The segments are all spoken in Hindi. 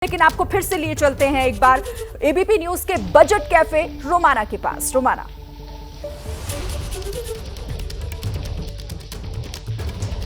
लेकिन आपको फिर से लिए चलते हैं एक बार एबीपी न्यूज के बजट कैफे रोमाना के पास। रोमाना,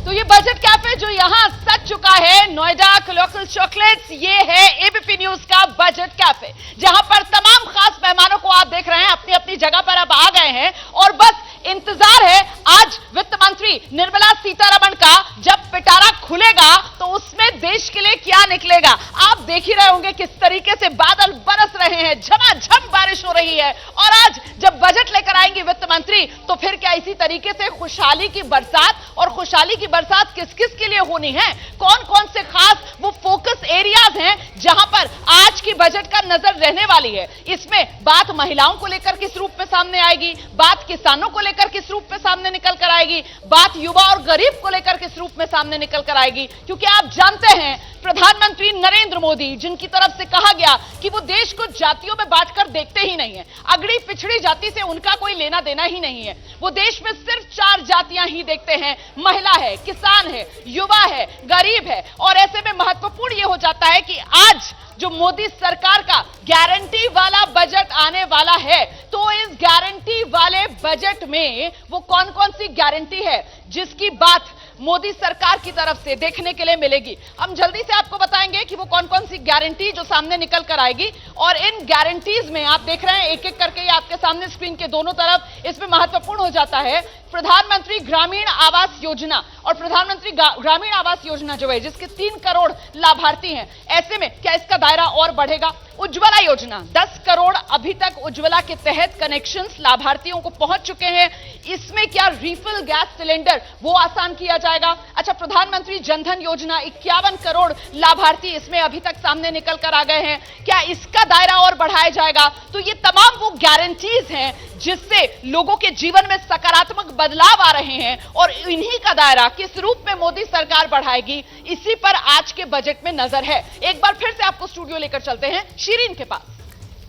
तो ये बजट कैफे जो यहां सज चुका है, नोएडा लोकल चॉकलेट्स, ये है एबीपी न्यूज का बजट कैफे, जहां पर तमाम खास मेहमानों को आप देख रहे हैं अपनी अपनी जगह पर अब आ गए हैं और बस इंतजार है आज वित्त मंत्री निर्मला सीतारमण का। जब पिटारा खुलेगा तो उसमें देश के लिए क्या निकलेगा आप देख ही रहे होंगे, किस तरीके से बादल बरस रहे हैं, झमाझम बारिश हो रही है। और आज जब बजट लेकर आएंगे वित्त मंत्री तो फिर क्या इसी तरीके से खुशहाली की बरसात, और खुशहाली की बरसात किस किस के लिए होनी है, कौन कौन से खास वो फोकस एरियाज हैं जहां पर आज की बजट का नजर रहने वाली है। इसमें बात महिलाओं को लेकर किस रूप में सामने आएगी, बात किसानों को लेकर किस रूप में सामने निकल कर आएगी, बात युवा और गरीब को लेकर किस रूप में सामने निकल कर आएगी। क्योंकि आप जानते हैं प्रधानमंत्री नरेंद्र मोदी, जिनकी तरफ से कहा गया कि वो देश को जातियों में बांटकर देखते ही नहीं है, अगड़ी पिछड़ी जाति से उनका कोई लेना देना ही नहीं है, वो देश में सिर्फ 4 जातियां ही देखते हैं, महिला है, किसान है, युवा है, गरीब है। और ऐसे में महत्वपूर्ण यह हो जाता है कि आज जो मोदी सरकार का गारंटी वाला बजट आने वाला है, तो इस गारंटी वाले बजट में वो कौन कौन सी गारंटी है जिसकी बात मोदी सरकार की तरफ से देखने के लिए मिलेगी। हम जल्दी से आपको बताएंगे कि वो कौन कौन सी गारंटी जो सामने निकल कर आएगी। और इन गारंटीज में आप देख रहे हैं एक एक करके आपके सामने स्क्रीन के दोनों तरफ, इसमें महत्वपूर्ण हो जाता है प्रधानमंत्री ग्रामीण आवास योजना। और प्रधानमंत्री ग्रामीण आवास योजना जो है, जिसके 3 करोड़ लाभार्थी हैं, ऐसे में क्या इसका दायरा और बढ़ेगा। उज्ज्वला योजना, 10 करोड़ अभी तक उज्ज्वला के तहत कनेक्शंस लाभार्थियों को पहुंच चुके हैं, इसमें क्या रिफिल गैस सिलेंडर वो आसान किया जाएगा। अच्छा, प्रधानमंत्री जनधन योजना, 51 करोड़ लाभार्थी इसमें अभी तक सामने निकल कर आ गए हैं, क्या इसका दायरा और बढ़ाया जाएगा। तो ये तमाम वो गारंटीज हैं जिससे लोगों के जीवन में सकारात्मक बदलाव आ रहे हैं, और इन्हीं का दायरा किस रूप में मोदी सरकार बढ़ाएगी, इसी पर आज के बजट में नजर है। एक बार फिर से आपको स्टूडियो लेकर चलते हैं शिरीन के पास।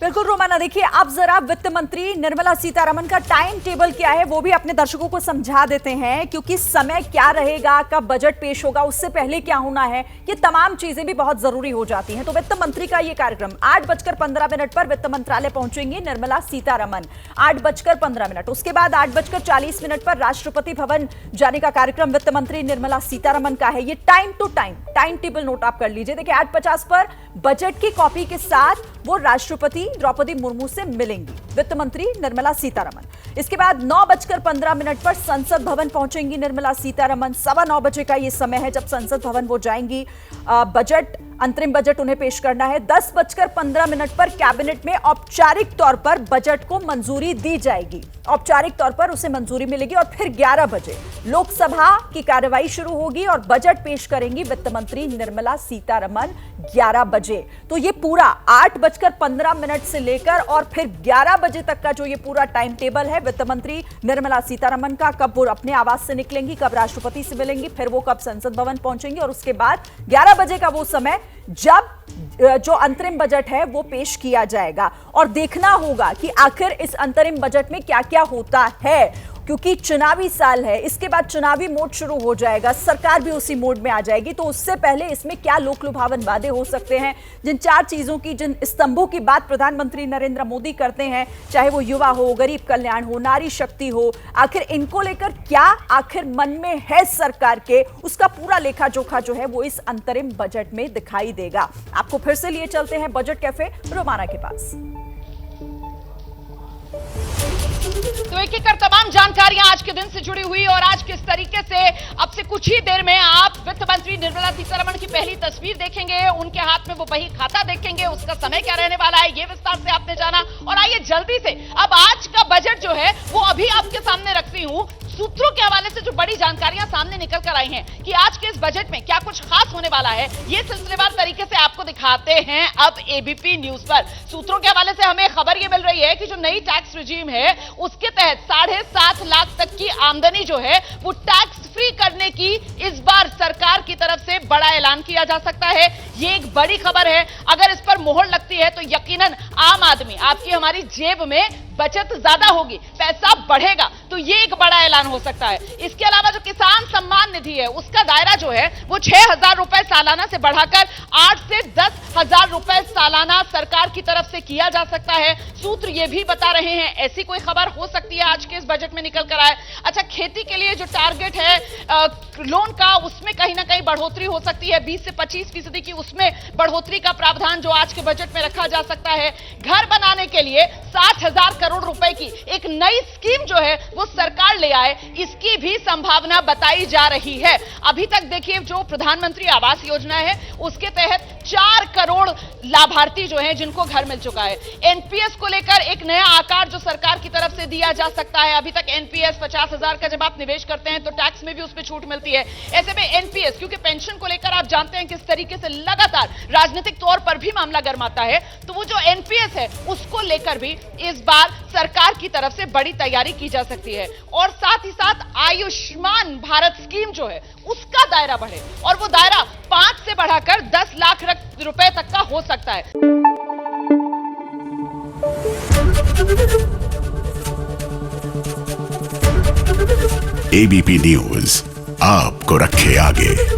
बिल्कुल रोमाना, देखिए आप जरा वित्त मंत्री निर्मला सीतारमण का टाइम टेबल क्या है वो भी अपने दर्शकों को समझा देते हैं, क्योंकि समय क्या रहेगा, कब बजट पेश होगा, उससे पहले क्या होना है, ये तमाम चीजें भी बहुत जरूरी हो जाती हैं। तो वित्त मंत्री का ये कार्यक्रम 8:15 पर वित्त मंत्रालय पहुंचेंगी निर्मला सीतारमण, 8:15। उसके बाद 8:40 पर राष्ट्रपति भवन जाने का कार्यक्रम वित्त मंत्री निर्मला सीतारमण का है। ये time to time table note आप कर लीजिए। देखिए 8:50 पर बजट की कॉपी के साथ वो राष्ट्रपति द्रौपदी मुर्मू से मिलेंगी वित्त मंत्री निर्मला सीतारमण। इसके बाद 9:15 पर संसद भवन पहुंचेंगी निर्मला सीतारमण। 9:15 बजे का ये समय है जब संसद भवन वो जाएंगी। अंतरिम बजट उन्हें पेश करना है। 10:15 पर कैबिनेट में औपचारिक तौर पर बजट को मंजूरी दी जाएगी, औपचारिक तौर पर उसे मंजूरी मिलेगी। और फिर 11 बजे लोकसभा की कार्यवाही शुरू होगी और बजट पेश करेंगी वित्त मंत्री निर्मला सीतारमण 11 बजे। तो ये पूरा 8:15 से लेकर और फिर 11 बजे तक का जो ये पूरा टाइम टेबल है वित्त मंत्री निर्मला सीतारमण का, कब वो अपने आवास से निकलेंगी, कब राष्ट्रपति से मिलेंगी, फिर वो कब संसद भवन पहुंचेंगी, और उसके बाद 11 बजे का वो समय जब जो अंतरिम बजट है वो पेश किया जाएगा। और देखना होगा कि आखिर इस अंतरिम बजट में क्या क्या होता है, क्योंकि चुनावी साल है, इसके बाद चुनावी मोड शुरू हो जाएगा, सरकार भी उसी मोड में आ जाएगी। तो उससे पहले इसमें क्या लोक लुभावन वादे हो सकते हैं, जिन 4 चीजों की, जिन स्तंभों की बात प्रधानमंत्री नरेंद्र मोदी करते हैं, चाहे वो युवा हो, गरीब कल्याण हो, नारी शक्ति हो, आखिर इनको लेकर क्या आखिर मन में है सरकार के, उसका पूरा लेखा जोखा जो है वो इस अंतरिम बजट में दिखाई देगा। आपको फिर से लिए चलते हैं बजट कैफे रोमाना के पास। तो एक एक कर तमाम जानकारियां आज के दिन से जुड़ी हुई, और आज किस तरीके से अब से कुछ ही देर में आप वित्त मंत्री निर्मला सीतारमण की पहली तस्वीर देखेंगे, उनके हाथ में वो बही खाता देखेंगे, उसका समय क्या रहने वाला है ये विस्तार से आपने जाना। और आइए जल्दी से अब आज का बजट जो है वो अभी आपके सामने रखती हूं। सूत्रों के हवाले से जो बड़ी जानकारियां सामने निकल कर आई हैं कि आज के इस बजट में क्या कुछ खास होने वाला है, ये सिलसिलेवार तरीके से आपको दिखाते हैं अब एबीपी न्यूज पर। सूत्रों के हवाले से हमें खबर ये मिल रही है कि जो नई टैक्स रिजीम है उसके तहत 7.5 लाख तक की आमदनी जो है वो टैक्स फ्री करने की इस बार सरकार की तरफ से बड़ा ऐलान किया जा सकता है। ये एक बड़ी खबर है। अगर इस पर मोहर लगती है तो यकीनन आम आदमी, आपकी हमारी जेब में बचत ज्यादा होगी, पैसा बढ़ेगा। तो ये एक बड़ा ऐलान भुगतान हो सकता है। इसके अलावा जो किसान सम्मान निधि है उसका दायरा जो है वो 6,000 रुपए सालाना से बढ़ाकर 8 से 10,000 रुपए सालाना सरकार की तरफ से किया जा सकता है। सूत्र ये भी बता रहे हैं, ऐसी कोई खबर हो सकती है आज के इस बजट में निकल कर आए। अच्छा, खेती के लिए जो टारगेट है लोन का, उसमें कहीं ना कहीं बढ़ोतरी हो सकती है, 20 से 25% की उसमें बढ़ोतरी का प्रावधान जो आज के बजट में रखा जा सकता है। घर बनाने के लिए 60,000 करोड़ रुपए की एक नई स्कीम जो है वो सरकार ले आए, इसकी भी संभावना बताई जा रही है। अभी तक देखिए जो प्रधानमंत्री आवास योजना है उसके तहत 4 करोड़ लाभार्थी जो हैं जिनको घर मिल चुका है। एनपीएस को लेकर एक नया आकार जो सरकार की तरफ से दिया जा सकता है। अभी तक एनपीएस 50,000 का जब आप निवेश करते हैं तो टैक्स में भी उस पर छूट मिलती है। ऐसे में एनपीएस, क्योंकि पेंशन को लेकर आप जानते हैं किस तरीके से लगातार राजनीतिक तौर पर भी मामला गर्माता है, तो वो जो एनपीएस है उसको लेकर भी इस बार सरकार की तरफ से बड़ी तैयारी की जा सकती है। और साथ ही साथ आयुष्मान भारत स्कीम जो है उसका दायरा बढ़े और वो दायरा 5 से बढ़ाकर 10 लाख रुपए तक का हो सकता है। एबीपी न्यूज आपको रखे आगे।